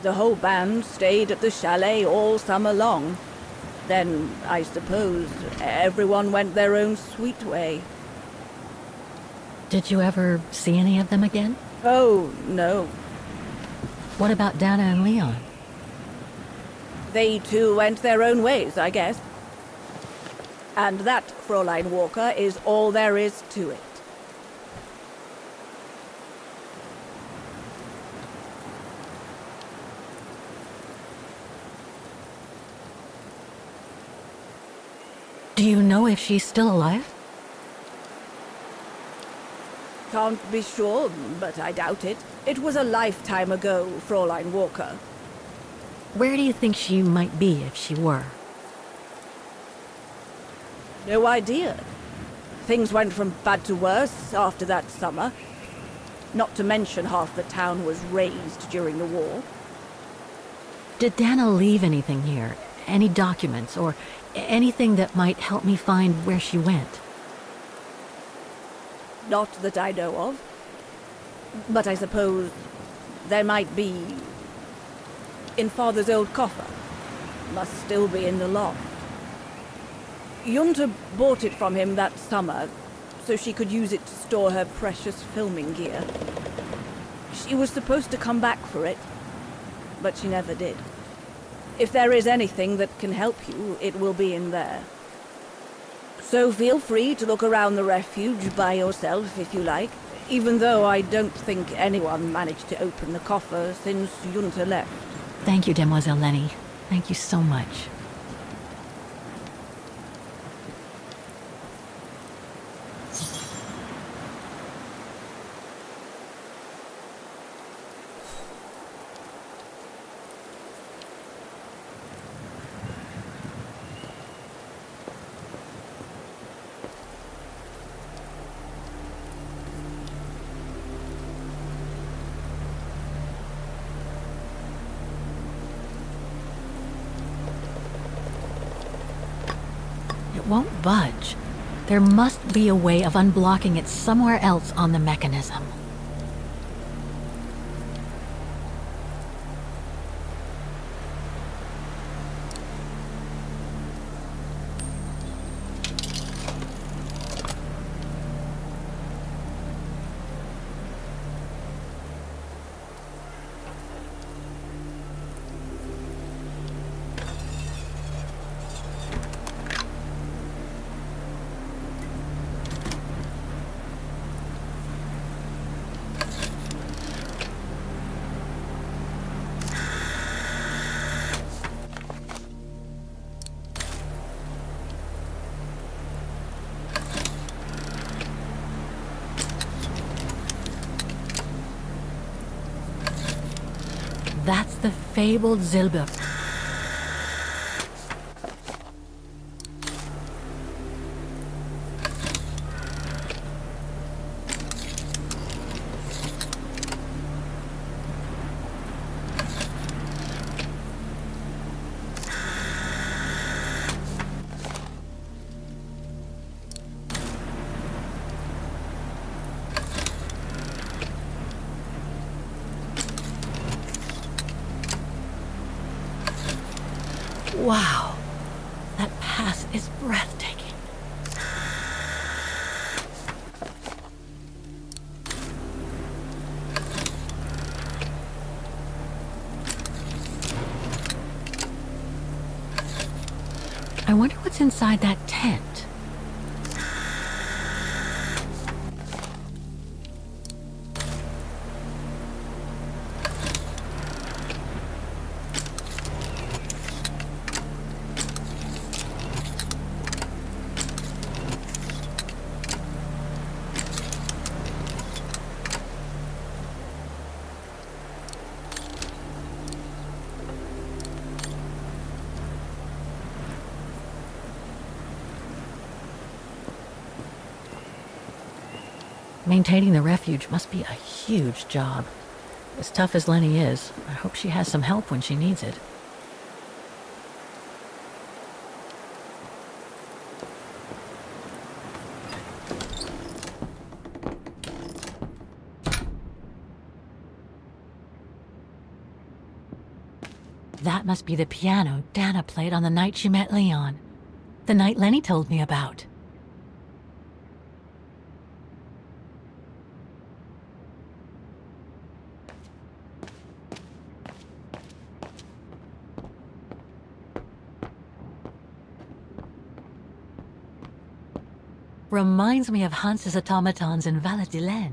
The whole band stayed at the chalet all summer long. Then, I suppose, everyone went their own sweet way. Did you ever see any of them again? Oh, no. What about Dana and Leon? They too went their own ways, I guess. And that, Fräulein Walker, is all there is to it. Do you know if she's still alive? Can't be sure, but I doubt it. It was a lifetime ago, Fräulein Walker. Where do you think she might be if she were? No idea. Things went from bad to worse after that summer. Not to mention half the town was razed during the war. Did Dana leave anything here? Any documents or anything that might help me find where she went? Not that I know of. But I suppose there might be in Father's old coffer. Must still be in the loft. Junta bought it from him that summer, so she could use it to store her precious filming gear. She was supposed to come back for it, but she never did. If there is anything that can help you, it will be in there. So feel free to look around the refuge by yourself if you like, even though I don't think anyone managed to open the coffer since Junta left. Thank you, Demoiselle Lenny. Thank you so much. It won't budge. There must be a way of unblocking it somewhere else on the mechanism. That's the fabled Silberspiegel. Wow, that pass is breathtaking. I wonder what's inside that tent. Maintaining the refuge must be a huge job. As tough as Lenny is, I hope she has some help when she needs it. That must be the piano Dana played on the night she met Leon. The night Lenny told me about. Reminds me of Hans's automatons in Valladolid.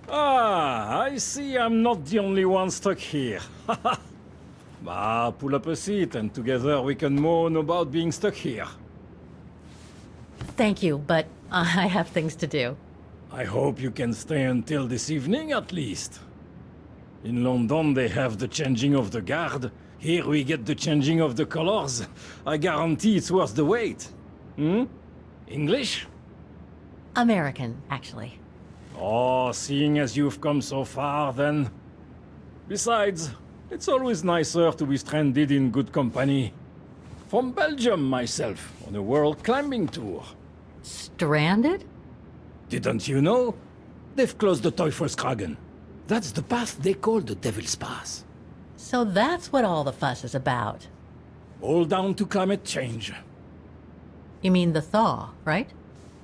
Ah, I see I'm not the only one stuck here. Bah, pull up a seat and together we can moan about being stuck here. Thank you, but I have things to do. I hope you can stay until this evening at least. In London they have the changing of the guard. Here we get the changing of the colors. I guarantee it's worth the wait. English? American, actually. Oh, seeing as you've come so far, then. Besides, it's always nicer to be stranded in good company. From Belgium, myself, on a world climbing tour. Stranded? Didn't you know? They've closed the Teufelskragen. That's the path they call the Devil's Pass. So that's what all the fuss is about. All down to climate change. You mean the thaw, right?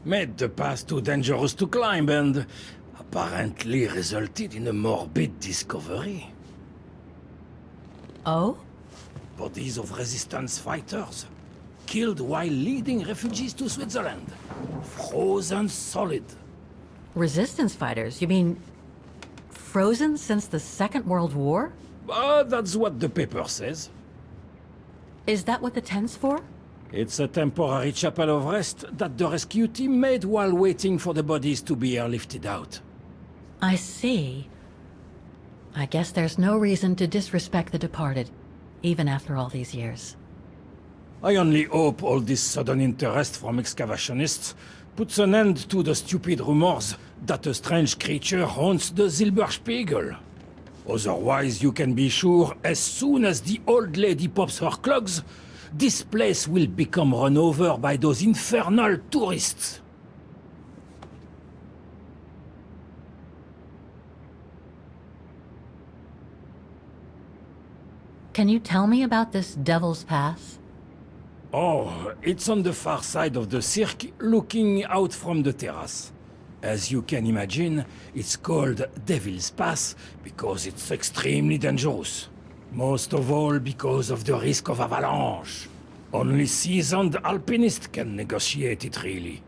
Made the path too dangerous to climb and apparently resulted in a morbid discovery. Oh? Bodies of resistance fighters, killed while leading refugees to Switzerland. Frozen solid. Resistance fighters? You mean frozen since the Second World War? That's what the paper says. Is that what the tent's for? It's a temporary chapel of rest that the rescue team made while waiting for the bodies to be airlifted out. I see. I guess there's no reason to disrespect the departed, even after all these years. I only hope all this sudden interest from excavationists puts an end to the stupid rumors that a strange creature haunts the Silberspiegel. Otherwise, you can be sure as soon as the old lady pops her clogs, this place will become run over by those infernal tourists. Can you tell me about this Devil's Pass? Oh, it's on the far side of the cirque, looking out from the terrace. As you can imagine, it's called Devil's Pass because it's extremely dangerous. Most of all because of the risk of avalanche. Only seasoned alpinists can negotiate it, really.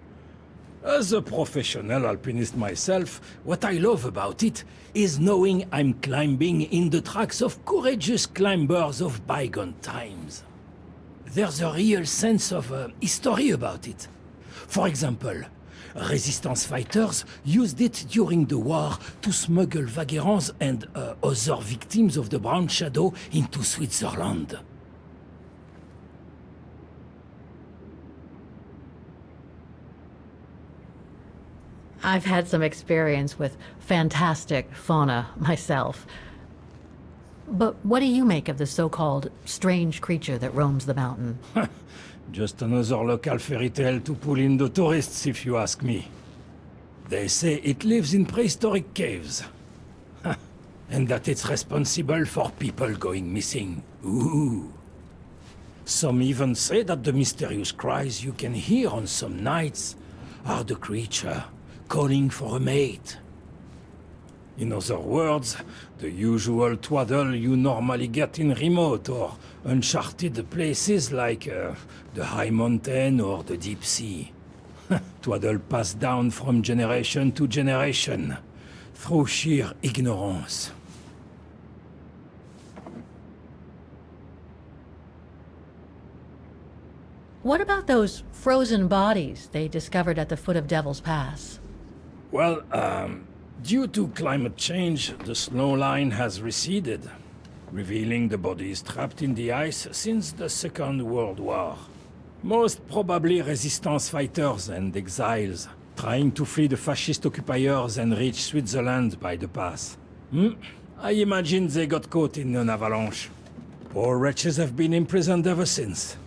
As a professional alpinist myself, what I love about it is knowing I'm climbing in the tracks of courageous climbers of bygone times. There's a real sense of history about it. For example, resistance fighters used it during the war to smuggle vagrants and other victims of the Brown Shadow into Switzerland. I've had some experience with fantastic fauna myself. But what do you make of the so-called strange creature that roams the mountain? Just another local fairy tale to pull in the tourists, if you ask me. They say it lives in prehistoric caves. And that it's responsible for people going missing. Ooh. Some even say that the mysterious cries you can hear on some nights are the creature calling for a mate. In other words, the usual twaddle you normally get in remote or uncharted places like the high mountain or the deep sea. Twaddle passed down from generation to generation, through sheer ignorance. What about those frozen bodies they discovered at the foot of Devil's Pass? Well, due to climate change, the snow line has receded, revealing the bodies trapped in the ice since the Second World War. Most probably resistance fighters and exiles, trying to flee the fascist occupiers and reach Switzerland by the pass. I imagine they got caught in an avalanche. Poor wretches have been imprisoned ever since.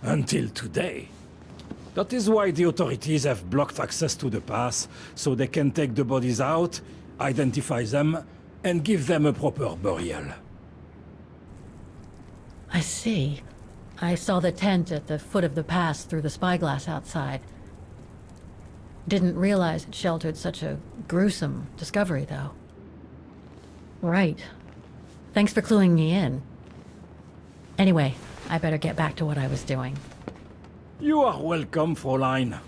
Until today. That is why the authorities have blocked access to the pass, so they can take the bodies out, identify them, and give them a proper burial. I see. I saw the tent at the foot of the pass through the spyglass outside. Didn't realize it sheltered such a gruesome discovery, though. Right. Thanks for cluing me in. Anyway, I better get back to what I was doing. You are welcome, Fräulein.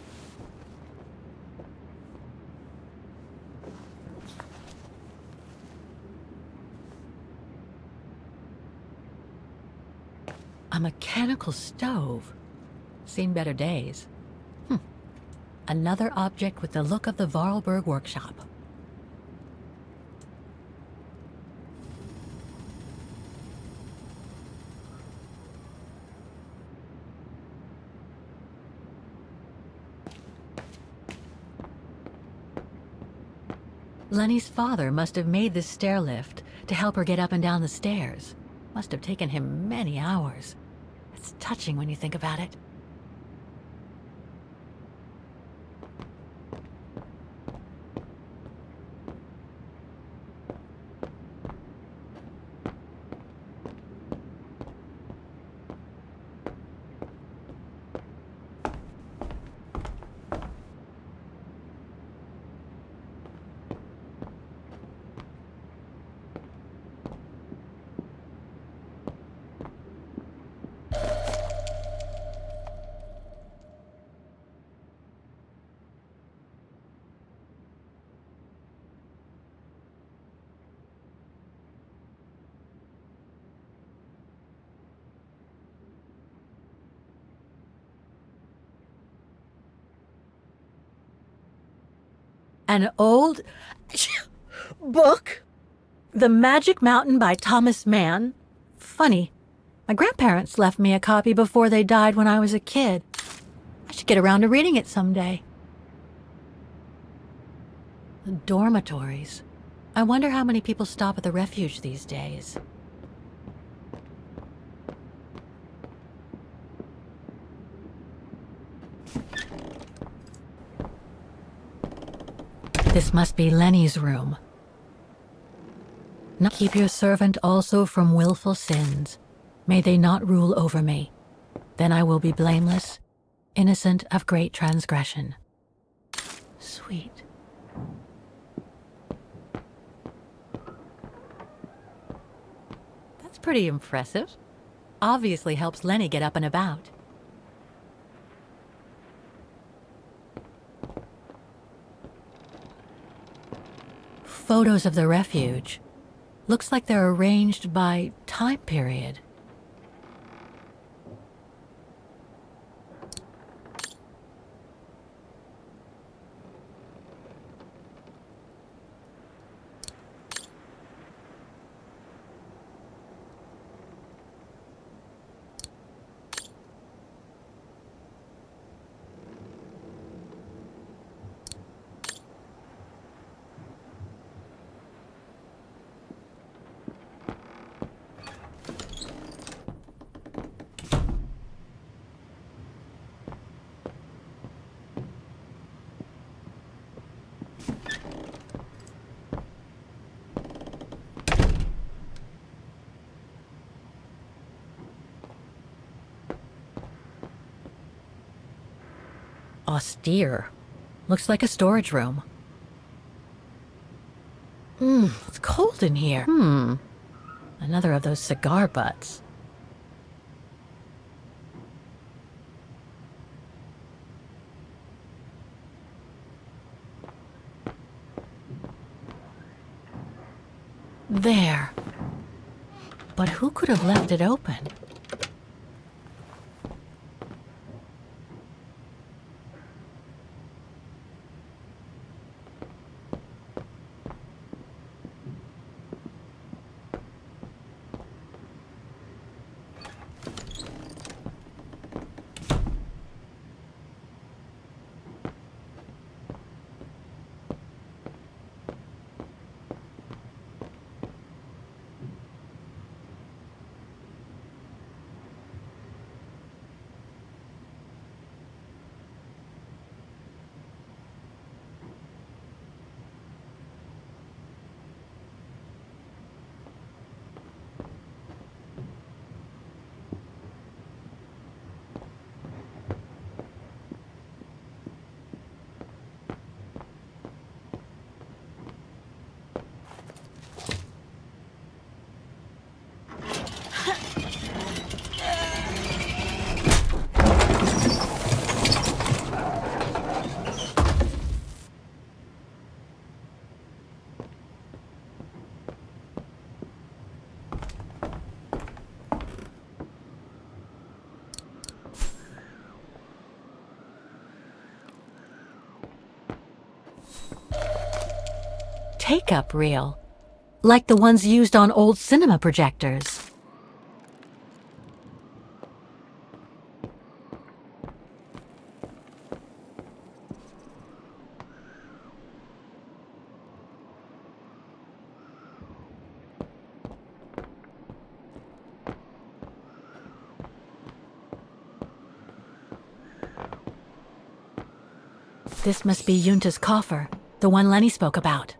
A mechanical stove. Seen better days. Another object with the look of the Vorarlberg workshop. Lenny's father must have made this stair lift to help her get up and down the stairs. Must have taken him many hours. It's touching when you think about it. An old book? The Magic Mountain by Thomas Mann? Funny. My grandparents left me a copy before they died when I was a kid. I should get around to reading it someday. The dormitories. I wonder how many people stop at the Refuge these days. This must be Lenny's room. Now keep your servant also from willful sins. May they not rule over me. Then I will be blameless, innocent of great transgression. Sweet. That's pretty impressive. Obviously helps Lenny get up and about. Photos of the Refuge. Looks like they're arranged by time period. Austere. Looks like a storage room. It's cold in here. Another of those cigar butts. There. But who could have left it open? take-up reel, like the ones used on old cinema projectors. This must be Yunta's coffer, the one Lenny spoke about.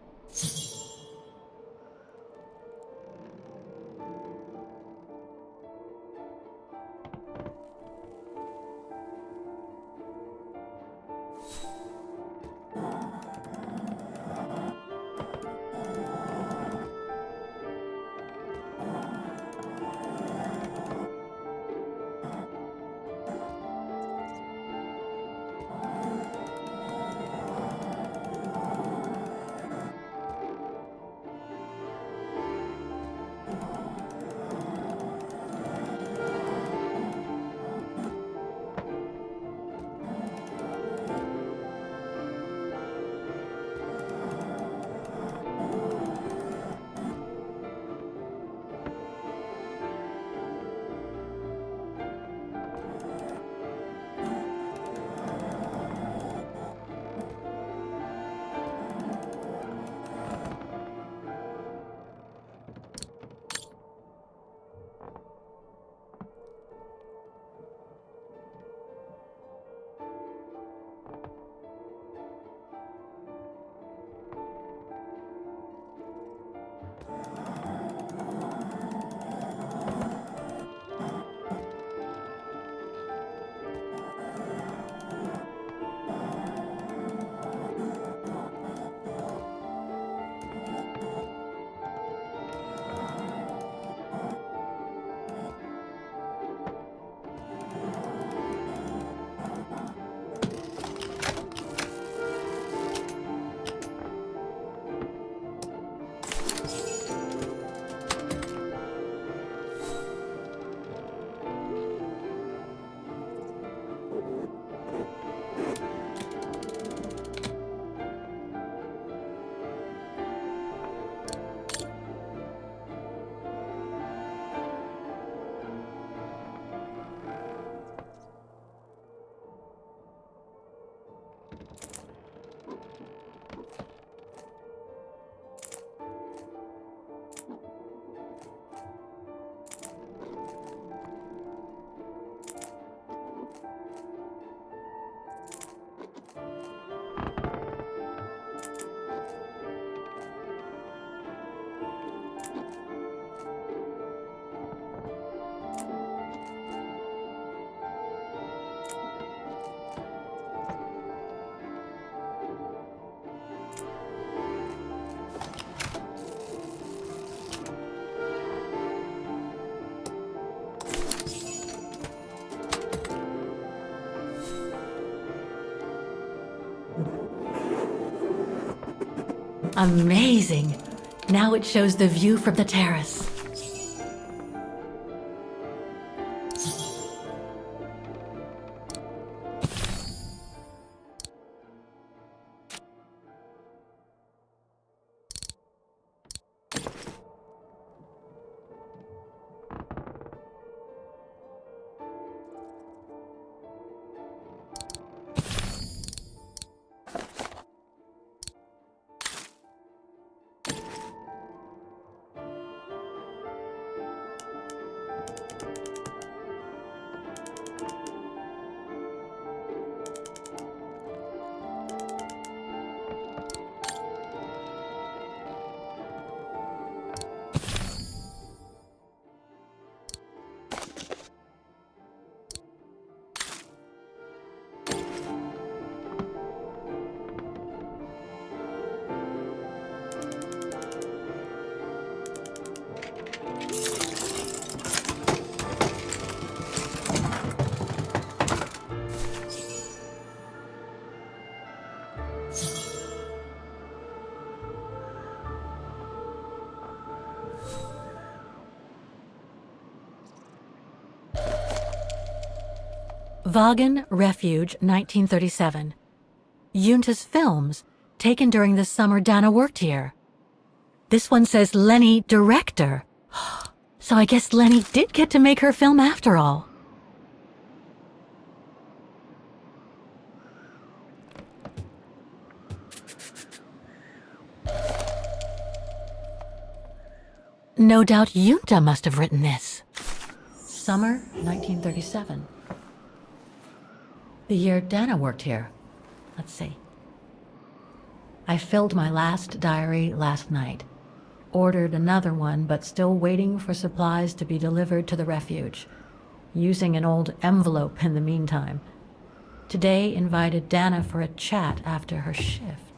Amazing! Now it shows the view from the terrace. Vaghen, Refuge, 1937. Yunta's films, taken during the summer Dana worked here. This one says Lenny, director. So I guess Lenny did get to make her film after all. No doubt Junta must have written this. Summer 1937. The year Dana worked here. Let's see. I filled my last diary last night. Ordered another one, but still waiting for supplies to be delivered to the Refuge. Using an old envelope in the meantime. Today invited Dana for a chat after her shift.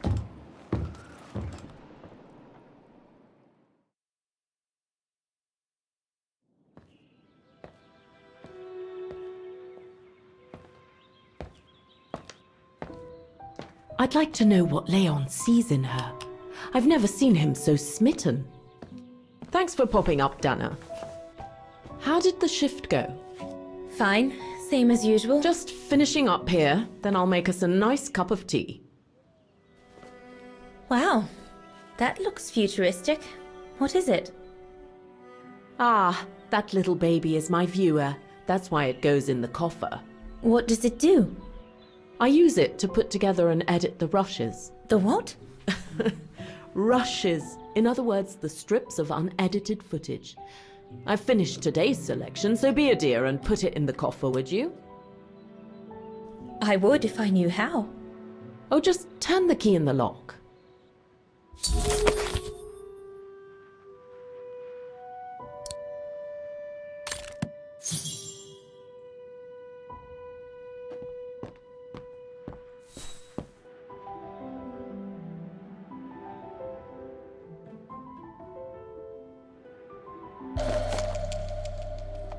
I'd like to know what Leon sees in her. I've never seen him so smitten. Thanks for popping up, Dana. How did the shift go? Fine, same as usual. Just finishing up here, then I'll make us a nice cup of tea. Wow, that looks futuristic. What is it? Ah, that little baby is my viewer. That's why it goes in the coffer. What does it do? I use it to put together and edit the rushes. The what? Rushes. In other words, the strips of unedited footage. I've finished today's selection, so be a dear and put it in the coffer, would you? I would if I knew how. Oh, just turn the key in the lock.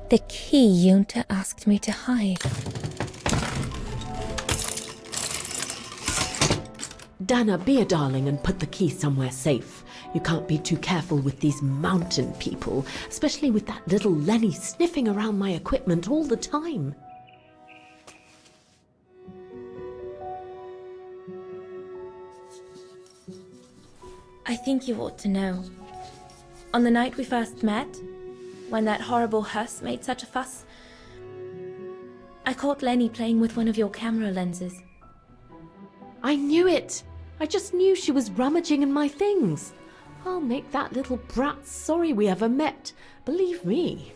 The key Junta asked me to hide. Dana, be a darling and put the key somewhere safe. You can't be too careful with these mountain people, especially with that little Lenny sniffing around my equipment all the time. I think you ought to know. On the night we first met, when that horrible Huss made such a fuss, I caught Lenny playing with one of your camera lenses. I knew it! I just knew she was rummaging in my things. I'll make that little brat sorry we ever met. Believe me.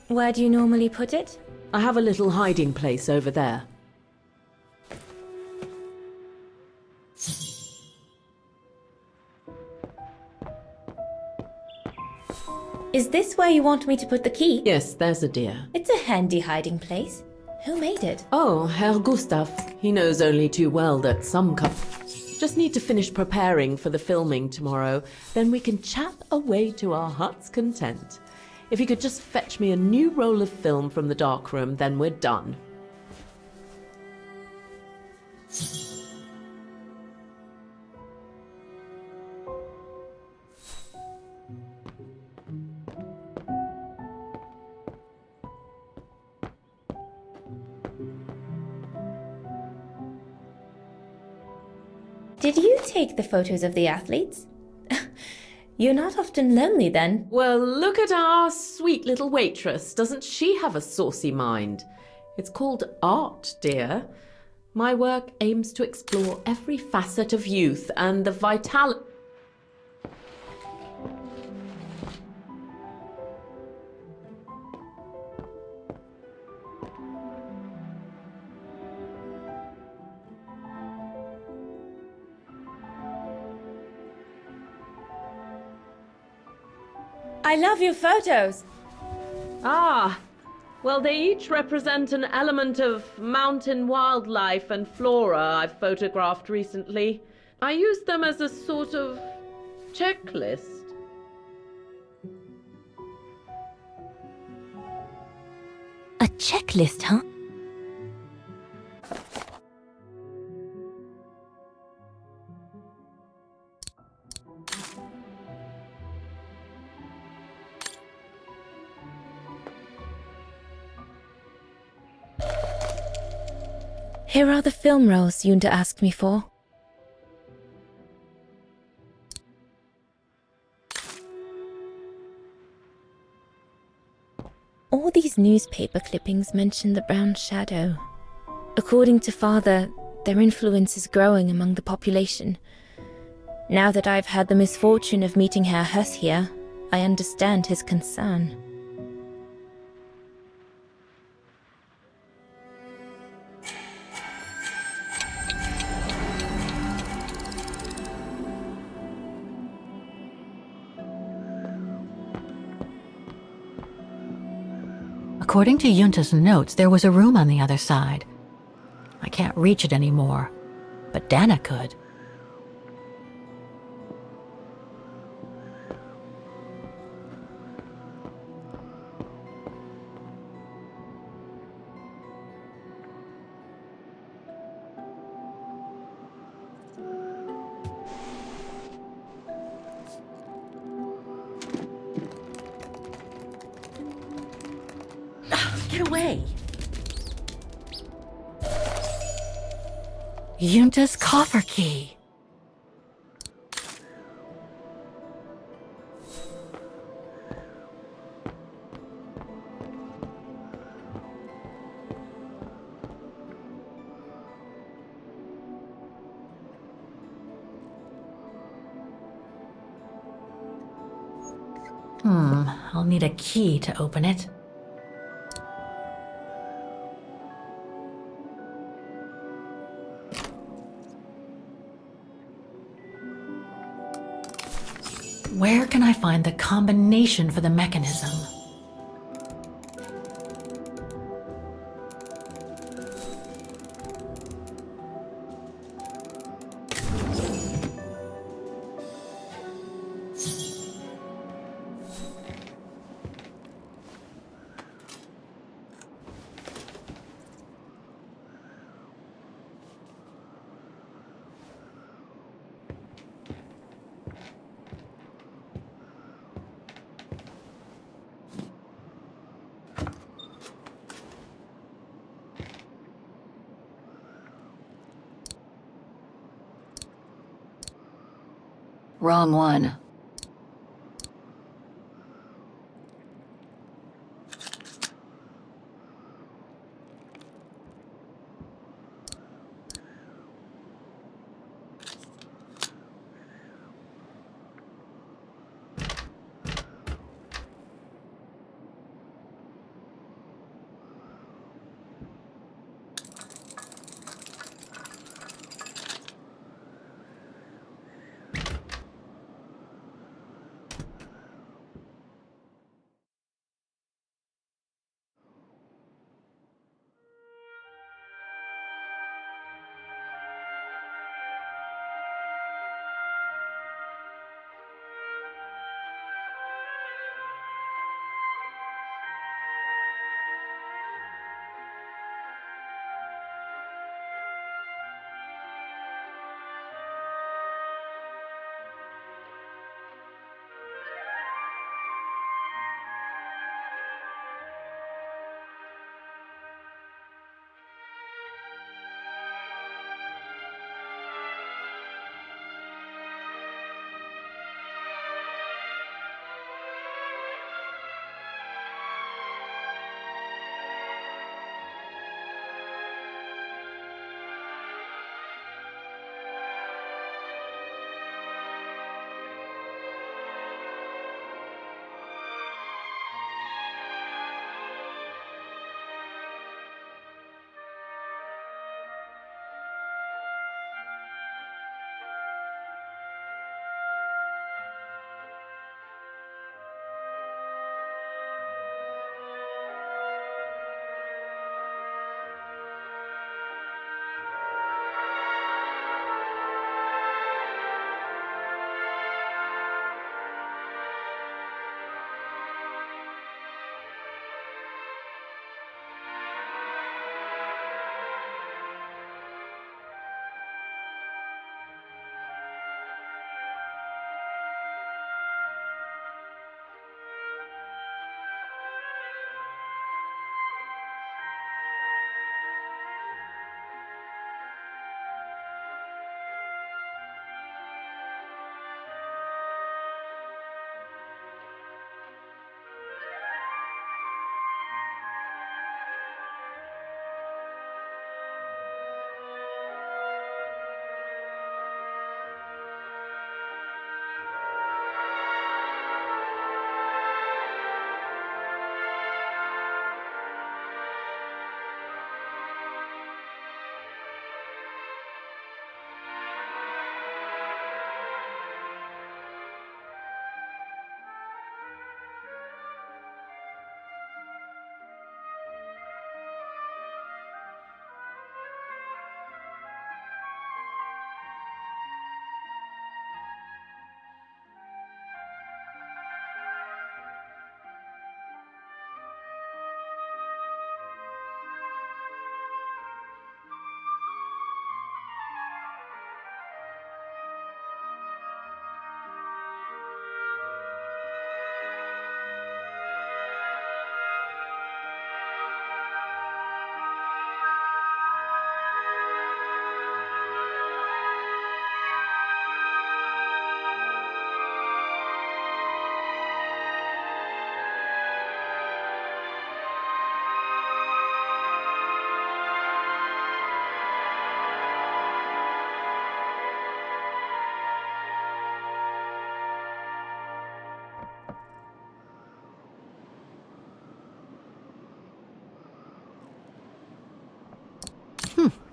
Where do you normally put it? I have a little hiding place over there. Is this where you want me to put the key? Yes, there's a dear. It's a handy hiding place. Who made it? Oh, Herr Gustav. He knows only too well that some just need to finish preparing for the filming tomorrow. Then we can chat away to our heart's content. If you could just fetch me a new roll of film from the darkroom, then we're done. Did you take the photos of the athletes? You're not often lonely then. Well, look at our sweet little waitress. Doesn't she have a saucy mind? It's called art, dear. My work aims to explore every facet of youth and the vitality. I love your photos. Ah, well, they each represent an element of mountain wildlife and flora I've photographed recently. I use them as a sort of checklist. A checklist, huh? Here are the film rolls Junta asked me for. All these newspaper clippings mention the brown shadow. According to Father, their influence is growing among the population. Now that I've had the misfortune of meeting Herr Huss here, I understand his concern. According to Yunta's notes, there was a room on the other side. I can't reach it anymore, but Dana could. Get away! Yunta's coffer key. I'll need a key to open it. Where can I find the combination for the mechanism? Wrong one.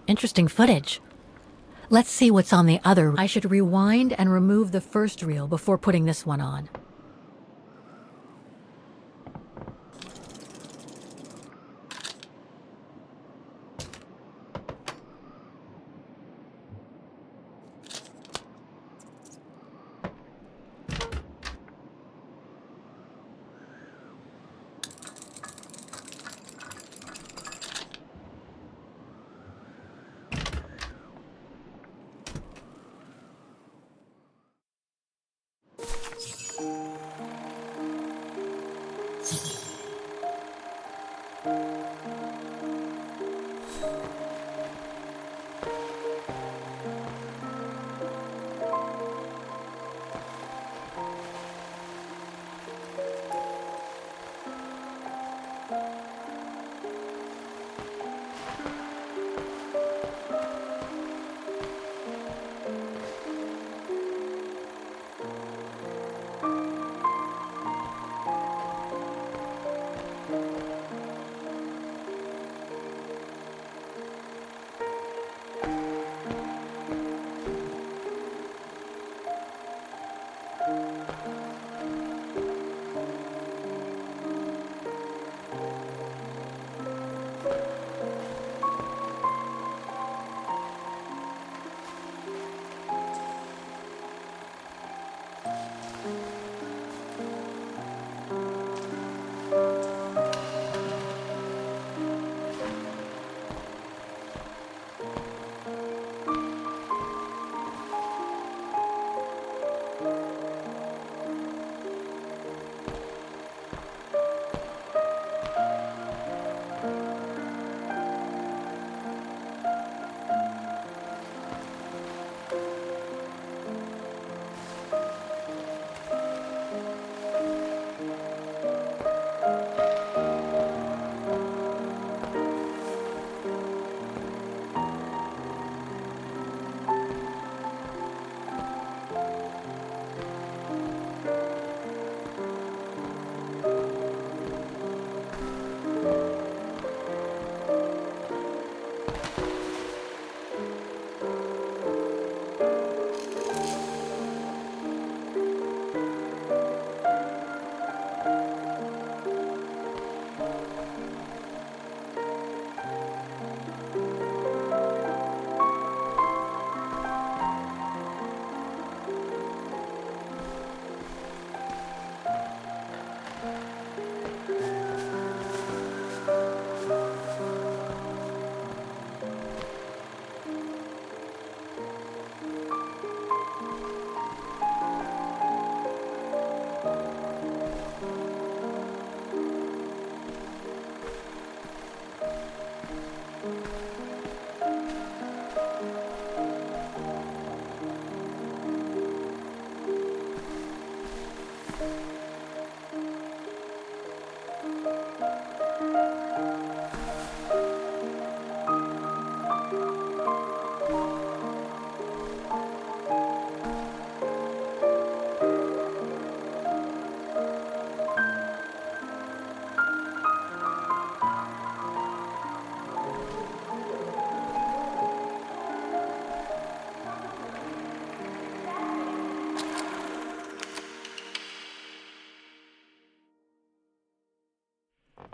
Interesting footage. Let's see what's on the other. I should rewind and remove the first reel before putting this one on.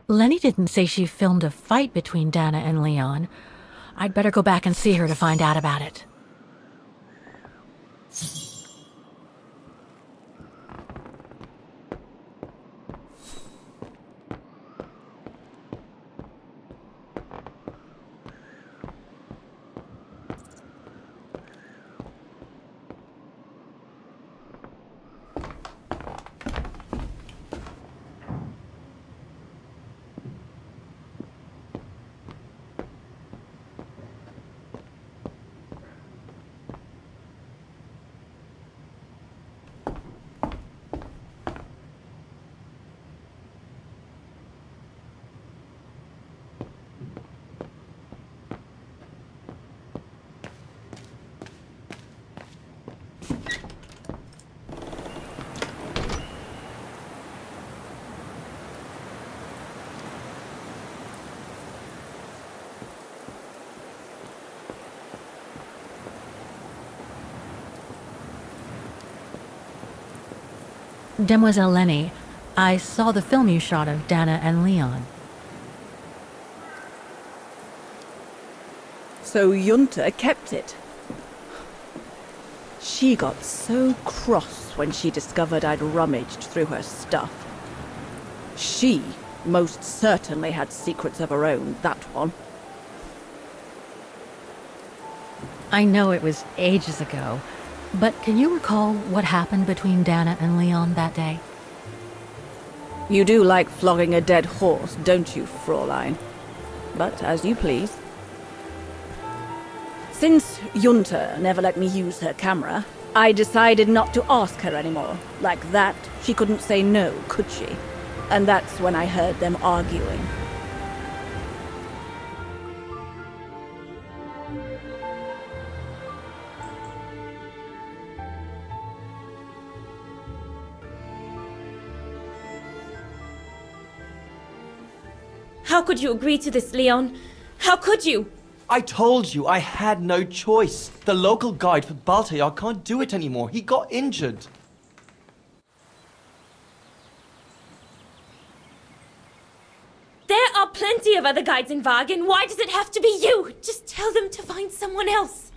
Lenny didn't say she filmed a fight between Dana and Leon. I'd better go back and see her to find out about it. Demoiselle Lenny, I saw the film you shot of Dana and Leon. So Junta kept it. She got so cross when she discovered I'd rummaged through her stuff. She most certainly had secrets of her own, that one. I know it was ages ago, but can you recall what happened between Dana and Leon that day? You do like flogging a dead horse, don't you, Fräulein? But as you please. Since Junta never let me use her camera, I decided not to ask her anymore. Like that, she couldn't say no, could she? And that's when I heard them arguing. How could you agree to this, Leon? How could you? I told you I had no choice. The local guide for Bavte can't do it anymore. He got injured. There are plenty of other guides in Vaghen. Why does it have to be you? Just tell them to find someone else.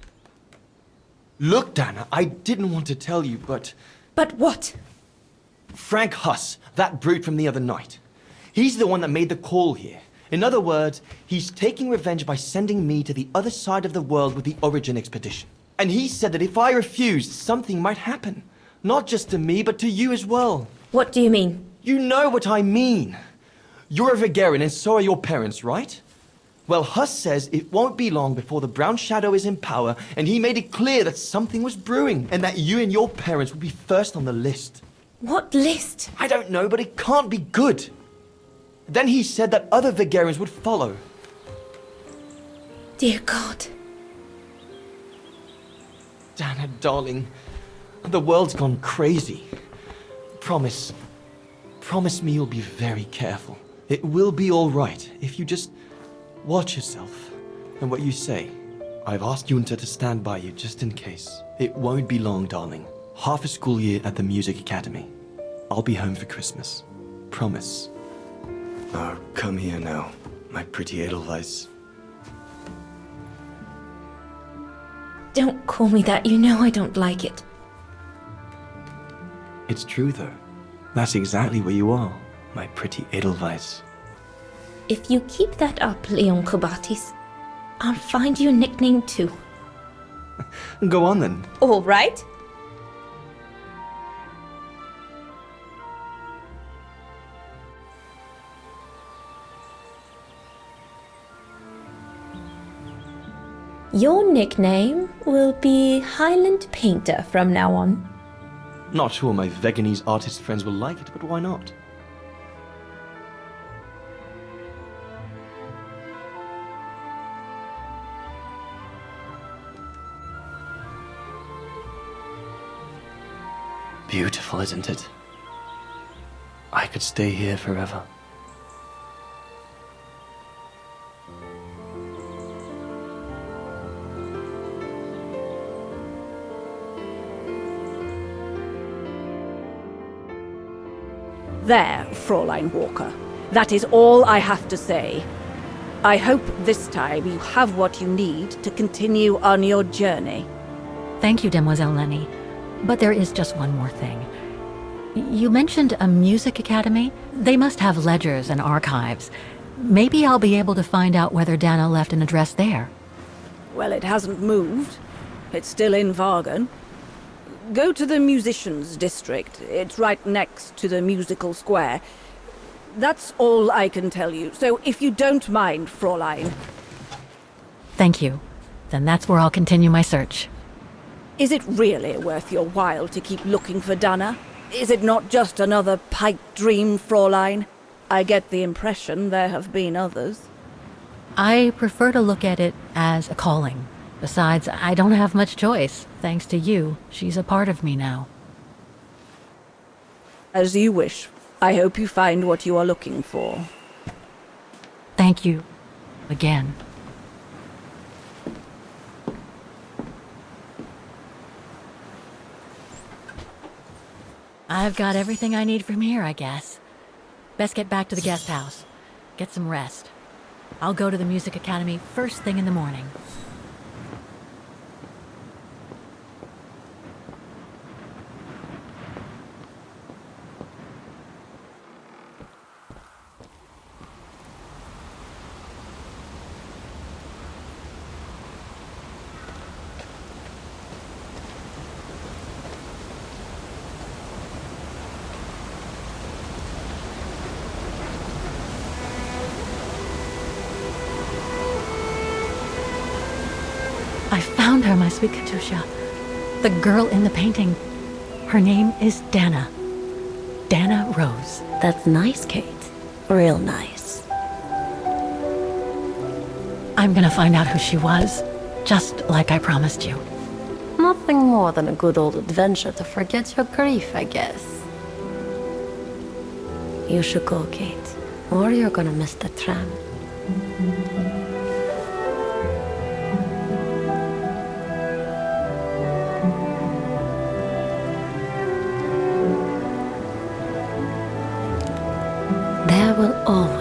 Look, Dana, I didn't want to tell you, but... But what? Frank Huss, that brute from the other night. He's the one that made the call here. In other words, he's taking revenge by sending me to the other side of the world with the Origin expedition. And he said that if I refused, something might happen. Not just to me, but to you as well. What do you mean? You know what I mean. You're a Vagheran and so are your parents, right? Well, Huss says it won't be long before the Brown Shadow is in power, and he made it clear that something was brewing, and that you and your parents would be first on the list. What list? I don't know, but it can't be good. Then he said that other Vagherans would follow. Dear God. Dana, darling, the world's gone crazy. Promise me you'll be very careful. It will be all right if you just watch yourself and what you say. I've asked Junta to stand by you just in case. It won't be long, darling. Half a school year at the Music Academy. I'll be home for Christmas. Promise. Oh, come here now, my pretty Edelweiss. Don't call me that. You know I don't like it. It's true, though. That's exactly what you are, my pretty Edelweiss. If you keep that up, Leon Kobatis, I'll find you a nickname too. Go on, then. All right. Your nickname will be Highland Painter from now on. Not sure my Veganese artist friends will like it, but why not? Beautiful, isn't it? I could stay here forever. There, Fräulein Walker. That is all I have to say. I hope this time you have what you need to continue on your journey. Thank you, Demoiselle Lenny. But there is just one more thing. You mentioned a music academy? They must have ledgers and archives. Maybe I'll be able to find out whether Dana left an address there. Well, it hasn't moved. It's still in Vaghen. Go to the musicians' district. It's right next to the musical square. That's all I can tell you. So if you don't mind, Fräulein. Thank you. Then that's where I'll continue my search. Is it really worth your while to keep looking for Dana? Is it not just another pipe dream, Fräulein? I get the impression there have been others. I prefer to look at it as a calling. Besides, I don't have much choice. Thanks to you, she's a part of me now. As you wish. I hope you find what you are looking for. Thank you. Again. I've got everything I need from here, I guess. Best get back to the guest house. Get some rest. I'll go to the music academy first thing in the morning. I found her, my sweet Katusha. The girl in the painting. Her name is Dana. Dana Rose. That's nice, Kate. Real nice. I'm gonna find out who she was, just like I promised you. Nothing more than a good old adventure to forget your grief, I guess. You should go, Kate, or you're gonna miss the tram. There will always